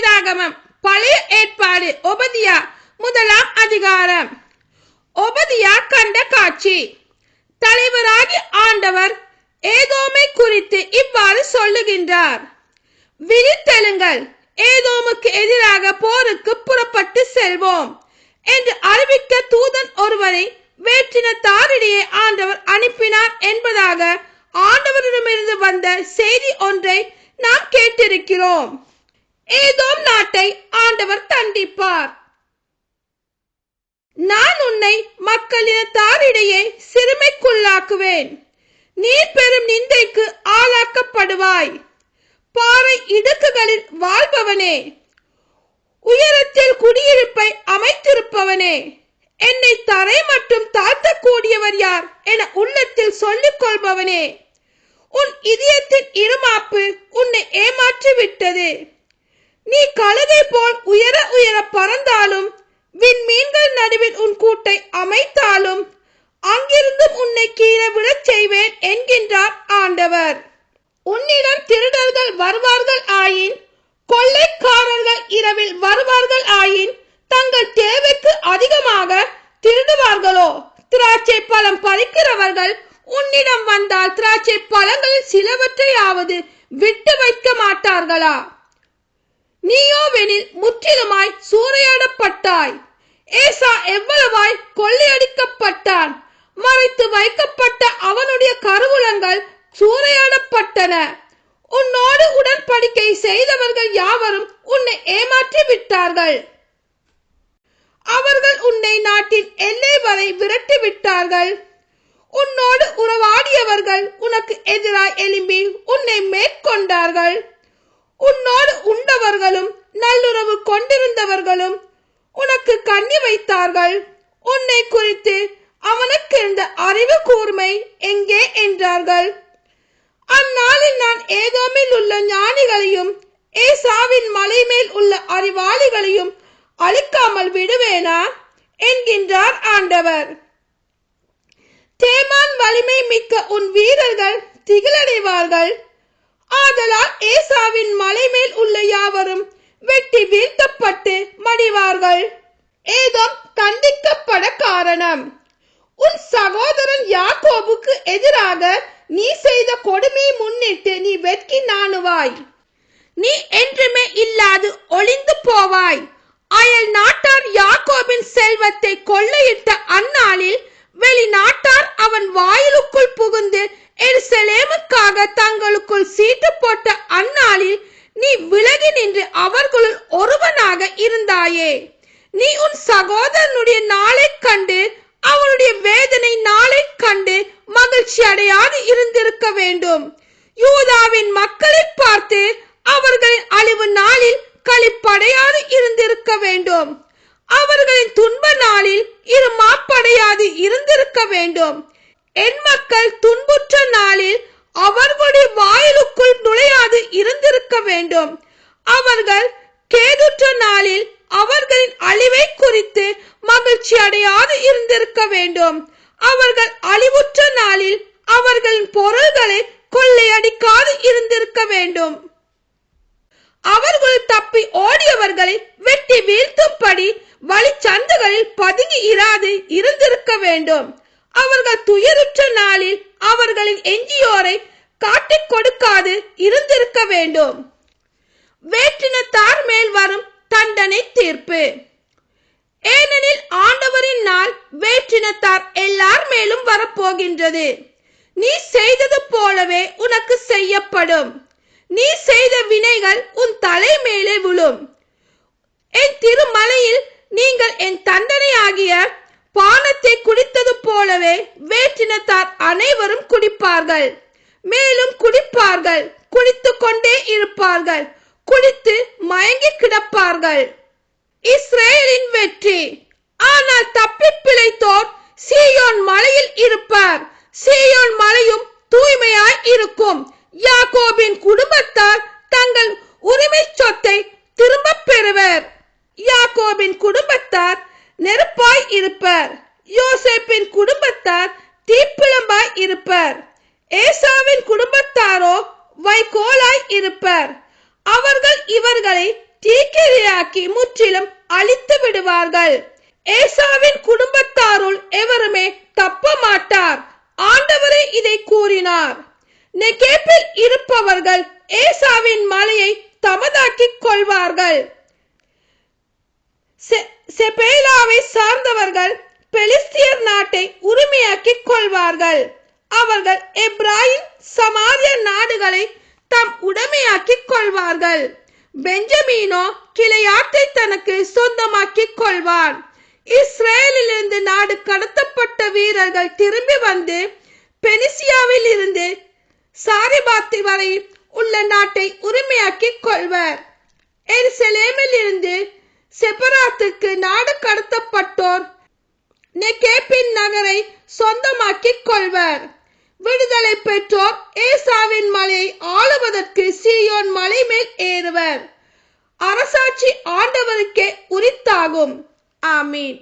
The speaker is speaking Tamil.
வேதாகமம் பழைய ஏற்பாடு ஒபதியா முதலாம் அதிகாரம். ஒபதியா கண்ட காட்சி. தலைவராகி ஆண்டவர் ஏதோமை குறித்து இவ்வாறு சொல்லுகின்றார். விழித்தெழுங்கள், ஏதோமுக்கு எதிராக போருக்கு புறப்பட்டு செல்வோம் என்று அறிவிக்க தூதன் ஒருவரை வேற்றினத்தாரிடையே ஆண்டவர் அனுப்பினார் என்பதாக ஆண்டவரிடமிருந்து வந்த செய்தி ஒன்றை நாம் கேட்டிருக்கிறோம். ஏதோம் நாட்டை ஆண்டவர் தண்டிப்பார். நான் உன்னை மக்களினத்தாரிடையே சிறுமைக்குள்ளாக்குவேன். நீ பெரும் நிந்தைக்கு ஆளாக்கப்படுவாய். பாறை இடுக்குகளில் வாழ்பவனே, உயரத்தில் குடியிருப்பை அமைத்திருப்பவனே, என்னை தரை மட்டும் தாழ்த்தக்கூடியவர் யார் என உள்ளத்தில் சொல்லிக் கொள்பவனே, உன் இதயத்தின் இருமாப்பு உன்னை ஏமாற்றி விட்டது. நீ கழுதை போல் உயர உயர பறந்தாலும், விண்மீன்கள் நடுவில் உன் கூட்டை அமைத்தாலும், அங்கிருந்தும் உன்னை கீழே விழச் செய்வேன் என்கின்றார் ஆண்டவர். உன்னிடம் திருடர்கள் வருவார்கள் ஆயின், கொள்ளைக்காரர்கள் இரவில் வருவார்கள் ஆயின், தங்கள் தேவைக்கு அதிகமாக திருடுவார்களோ? திராட்சை பழம் பறிக்கிறவர்கள் உன்னிடம் வந்தால் திராட்சை பழங்களில் சிலவற்றையாவது விட்டு வைக்க மாட்டார்களா? நீயோவெனில் முற்றிலுமாய் சூறையாடப்பட்டாய். ஏசா எவ்வளவாய் கொள்ளையடிக்கப்பட்டான். மறைத்து வைக்கப்பட்ட அவனுடைய கருவூலங்கள் சூறையாடப்பட்டன. உன்னோடு உடன்படிக்கை செய்தவர்கள் யாவரும் உன்னை ஏமாற்றி விட்டார்கள். அவர்கள் உன்னை நாட்டின் எல்லை வரை விரட்டி விட்டார்கள். உன்னோடு உறவாடியவர்கள் உனக்கு எதிராய் எழும்பி உன்னை மேற்கொண்டார்கள். உன்னோடு உண்டவர்களும் நல்லுறவு கொண்டிருந்தவர்களும் உனக்கு கண்ணி வைத்தார்கள். உன்னை குறித்து அவனுக்கு இருந்த அறிவு கூர்மை எங்கே என்றார்கள். அந்நாளில் நான் ஏதோமில் உள்ள ஞானிகளையும் ஏசாவின் மலை மேல் உள்ள அறிவாளிகளையும் அழிக்காமல் விடுவேனா என்கின்றார் ஆண்டவர். தேமான் வலிமை மிக்க உன் வீரர்கள் திகிலடைவார்கள். ஆதலால் ஏசாவின் மலை மேல் உள்ள யாவரும் வெட்டி வீழ்த்தப்பட்டு மடிவார்கள். ஏதோம் தண்டிக்கப்பட காரணம். உன் சகோதரன் யாக்கோபுக்கு எதிராக நீ செய்த கொடுமையை முன்னிட்டு நீ வெட்கி நாணுவாய். நீ என்றுமே இல்லாது ஒளிந்து போவாய். அயல் நாட்டார் யாக்கோபின் செல்வத்தை கொள்ளையிட்ட அந்நாளில் வெளிநாட்டார் அவன் வாயிலுக்குள் புகுந்து எருசலேமுக்காக தங்களுக்குள் சீட்டு போட்ட அந்நாளில் நீ விலகி நின்று அவர்களுள் ஒருவனாக இருந்தாயே. நீ உன் சகோதரனுடைய நாளை கண்டு அவனுடைய வேதனை நாளை கண்டு மகிழ்ச்சி அடையாது இருந்திருக்க வேண்டும். யூதாவின் மக்களை பார்த்து அவர்களின் அழிவு நாளில் களிப்படையாது இருந்திருக்க வேண்டும். அவர்களின் துன்ப நாளில் இருமாப்படையாது இருந்திருக்க வேண்டும். என் மக்கள் துன்புற்ற நாளில் அவர்களுடைய வாயிலுக்குள் நுழையாது இருந்திருக்க வேண்டும். அவர்கள் கேடுற்ற நாளில் அவர்களின் அழிவை குறித்து மகிழ்ச்சி அடையாது இருந்திருக்க வேண்டும். அவர்கள் அழிவுற்ற நாளில் அவர்களின் பொருள்களை கொள்ளையடிக்காது இருந்திருக்க வேண்டும். அவர்கள் தப்பி ஓடியவர்களை வெட்டி வீழ்த்தும்படி வழிச்சந்துகளில் பதுங்கி இராது இருந்திருக்க வேண்டும். அவர்கள் துயருற்ற நாளில் அவர்களின் எஞ்சியோரை காட்டிக் கொடுக்காது இருந்திருக்க வேண்டும். வேற்றினத்தார் மேல் வரும் தண்டனை தீர்ப்பு. ஏனெனில் ஆண்டவரின் நாள் வேற்றினத்தார் எல்லார் மேலும் வரப்போகின்றது. நீ செய்தது போலவே உனக்கு செய்யப்படும். நீ செய்த வினைகள் உன் தலை மேலே விழும். என் திருமலையில் நீங்கள் என் தண்டனையாகிய பானத்தை குடித்தது போலவே வேற்றினத்தார் அனைவரும் குடிப்பார்கள். மேலும் குடிப்பார்கள், குடித்துக் கொண்டே இருப்பார்கள், குடித்து மயங்கி கிடப்பார்கள். இஸ்ரேலின் வெற்றி. ஆனால் தப்பி பிழைத்தோர் சீயோன் மலையில் இருப்பார். சீயோன் மலையும் தூய்மையாய் இருக்கும். யாக்கோபின் குடும்பத்தார் தங்கள் உரிமை சொத்தை திரும்ப பெறுவர். யாக்கோபின் குடும்பத்தார் நெருப்பாய் இருப்பர். யோசேப்பின் குடும்பத்தார் தீப்பிழம்பாய் இருப்பர். ஏசாவின் குடும்பத்தாரோ வைக்கோலாய் இருப்பர். அவர்கள் இவர்களை தீக்கிரையாக்கி முற்றிலும் அழித்து விடுவார்கள். ஏசாவின் குடும்பத்தாருள் எவருமே தப்ப மாட்டார். ஆண்டவரே இதை கூறினார். நெகேப்பில் இருப்பவர்கள் ஏசாவின் மலையை தமதாக்கிக் கொள்வார்கள். செபேலாவை சார்ந்தவர்கள் பெலிஸ்தியர் நாட்டை உரிமையாக்கிக் கொள்வார்கள். அவர்கள் எப்ராயிம் சமாரிய நாடுகளை தம் உடைமையாக்கிக் கொள்வார்கள். பெஞ்சமீனோ கிளையாட்டை தனக்கு சொந்தமாக்கிக் கொள்வான். இஸ்ரேலிலிருந்து நாடு கடத்தப்பட்ட வீரர்கள் திரும்பி வந்து பெனிசியாவில் இருந்து சாரிபாத்தி வரை உள்ள நாட்டை உரிமையாக்கிக் கொள்வர். எருசலேமில் இருந்து செப்பராத்துக்கு நாடு கடத்தப்பட்டோர் நெகேப்பின் நகரை சொந்தமாக்கிக் கொள்வர். விடுதலை பெற்றோர் ஏசாவின் மலையை ஆளுவதற்கு சீயோன் மலை மேல் ஏறுவர். அரசாட்சி ஆண்டவருக்கே உரித்தாகும். ஆமீன்.